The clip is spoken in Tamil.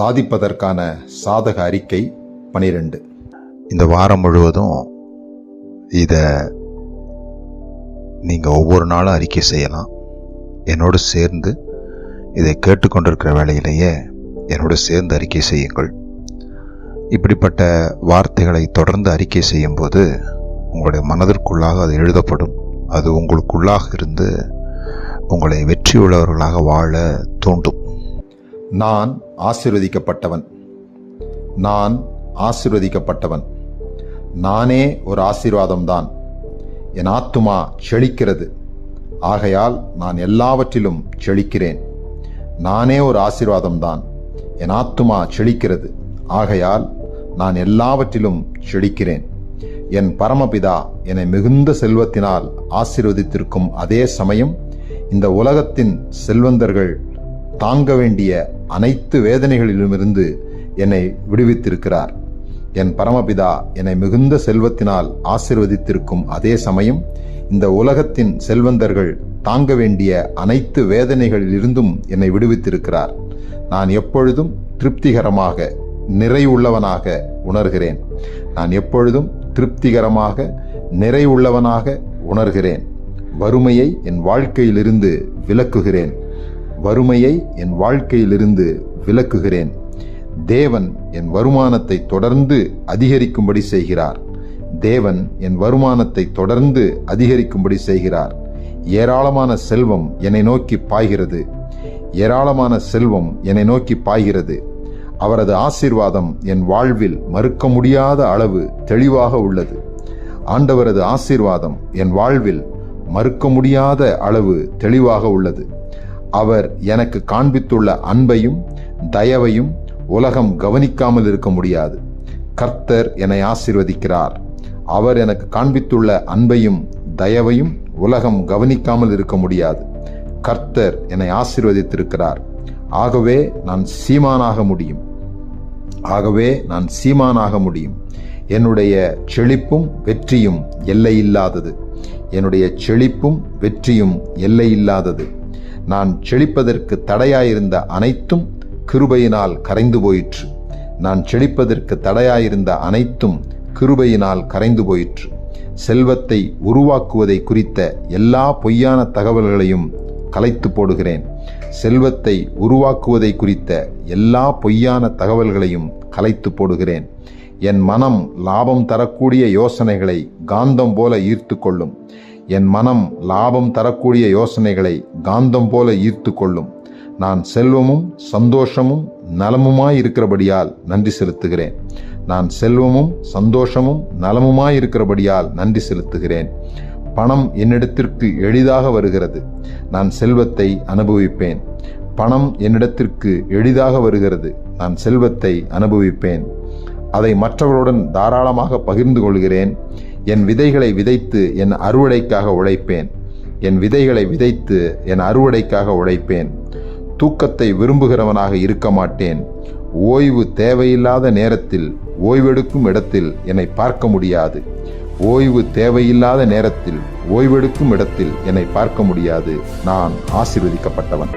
சாதிப்பதற்கான சாதக அறிக்கை 12. இந்த வாரம் முழுவதும் இதை நீங்கள் ஒவ்வொரு நாளும் அறிக்கை செய்யலாம். என்னோடு சேர்ந்து இதை கேட்டுக்கொண்டிருக்கிற வேளையிலேயே என்னோடு சேர்ந்து அறிக்கை செய்யுங்கள். இப்படிப்பட்ட வார்த்தைகளை தொடர்ந்து அறிக்கை செய்யும்போது உங்களுடைய மனதிற்குள்ளாக அது எழுதப்படும். அது உங்களுக்குள்ளாக இருந்து உங்களை வெற்றியுள்ளவர்களாக வாழ தூண்டும். நான் ஆசீர்வதிக்கப்பட்டவன். நான் ஆசீர்வதிக்கப்பட்டவன். நானே ஒரு ஆசீர்வாதம்தான். என் ஆத்துமா செழிக்கிறது. ஆகையால் நான் எல்லாவற்றிலும் செழிக்கிறேன். நானே ஒரு ஆசீர்வாதம்தான். என் ஆத்துமா செழிக்கிறது. ஆகையால் நான் எல்லாவற்றிலும் செழிக்கிறேன். என் பரமபிதா என்னை மிகுந்த செல்வத்தினால் ஆசீர்வதித்திருக்கும் அதே சமயம் இந்த உலகத்தின் செல்வந்தர்கள் தாங்க வேண்டிய அனைத்து வேதனைகளிலுமிருந்து என்னை விடுவித்திருக்கிறார். என் பரமபிதா என்னை மிகுந்த செல்வத்தினால் ஆசீர்வதித்திருக்கும் அதே சமயம் இந்த உலகத்தின் செல்வந்தர்கள் தாங்க வேண்டிய அனைத்து வேதனைகளிலிருந்தும் என்னை விடுவித்திருக்கிறார். நான் எப்பொழுதும் திருப்திகரமாக நிறைவுள்ளவனாக உணர்கிறேன். நான் எப்பொழுதும் திருப்திகரமாக நிறைவுள்ளவனாக உணர்கிறேன். வறுமையை என் வாழ்க்கையிலிருந்து விலக்குகிறேன். வறுமையை என் வாழ்க்கையிலிருந்து விலக்குகிறேன். தேவன் என் வருமானத்தை தொடர்ந்து அதிகரிக்கும்படி செய்கிறார். தேவன் என் வருமானத்தை தொடர்ந்து அதிகரிக்கும்படி செய்கிறார். ஏராளமான செல்வம் என்னை நோக்கி பாய்கிறது. ஏராளமான செல்வம் என்னை நோக்கி பாய்கிறது. அவரது ஆசீர்வாதம் என் வாழ்வில் மறுக்க முடியாத அளவு தெளிவாக உள்ளது. ஆண்டவரது ஆசீர்வாதம் என் வாழ்வில் மறுக்க முடியாத அளவு தெளிவாக உள்ளது. அவர் எனக்கு காண்பித்துள்ள அன்பையும் தயவையும் உலகம் கவனிக்காமல் இருக்க முடியாது. கர்த்தர் என்னை ஆசீர்வதிக்கிறார். அவர் எனக்கு காண்பித்துள்ள அன்பையும் தயவையும் உலகம் கவனிக்காமல் இருக்க முடியாது. கர்த்தர் என்னை ஆசீர்வதித்திருக்கிறார். ஆகவே நான் சீமானாக முடியும். ஆகவே நான் சீமானாக முடியும். என்னுடைய செழிப்பும் வெற்றியும் எல்லையில்லாதது. என்னுடைய செழிப்பும் வெற்றியும் எல்லையில்லாதது. நான் செழிப்பதற்கு தடையாயிருந்த அனைத்தும் கிருபையினால் கரைந்து போயிற்று. நான் செழிப்பதற்கு தடையாயிருந்த அனைத்தும் கிருபையினால் கரைந்து போயிற்று. செல்வத்தை உருவாக்குவதை குறித்த எல்லா பொய்யான தகவல்களையும் கலைத்து போடுகிறேன். செல்வத்தை உருவாக்குவதை குறித்த எல்லா பொய்யான தகவல்களையும் கலைத்து போடுகிறேன். என் மனம் லாபம் தரக்கூடிய யோசனைகளை காந்தம் போல ஈர்த்து கொள்ளும். என் மனம் லாபம் தரக்கூடிய யோசனைகளை காந்தம் போல ஈர்த்து கொள்ளும். நான் செல்வமும் சந்தோஷமும் நலமுமாய் இருக்கிறபடியால் நன்றி செலுத்துகிறேன். நான் செல்வமும் சந்தோஷமும் நலமுமாய் இருக்கிறபடியால் நன்றி செலுத்துகிறேன். பணம் என்னிடத்திற்கு எளிதாக வருகிறது. நான் செல்வத்தை அனுபவிப்பேன். பணம் என்னிடத்திற்கு எளிதாக வருகிறது. நான் செல்வத்தை அனுபவிப்பேன். அதை மற்றவர்களுடன் தாராளமாக பகிர்ந்து கொள்கிறேன். என் விதைகளை விதைத்து என் அறுவடைக்காக உழைப்பேன். என் விதைகளை விதைத்து என் அறுவடைக்காக உழைப்பேன். தூக்கத்தை விரும்புகிறவனாக இருக்க மாட்டேன். ஓய்வு தேவையில்லாத நேரத்தில் ஓய்வெடுக்கும் இடத்தில் என்னை பார்க்க முடியாது. ஓய்வு தேவையில்லாத நேரத்தில் ஓய்வெடுக்கும் இடத்தில் என்னை பார்க்க முடியாது. நான் ஆசீர்வதிக்கப்பட்டவன்.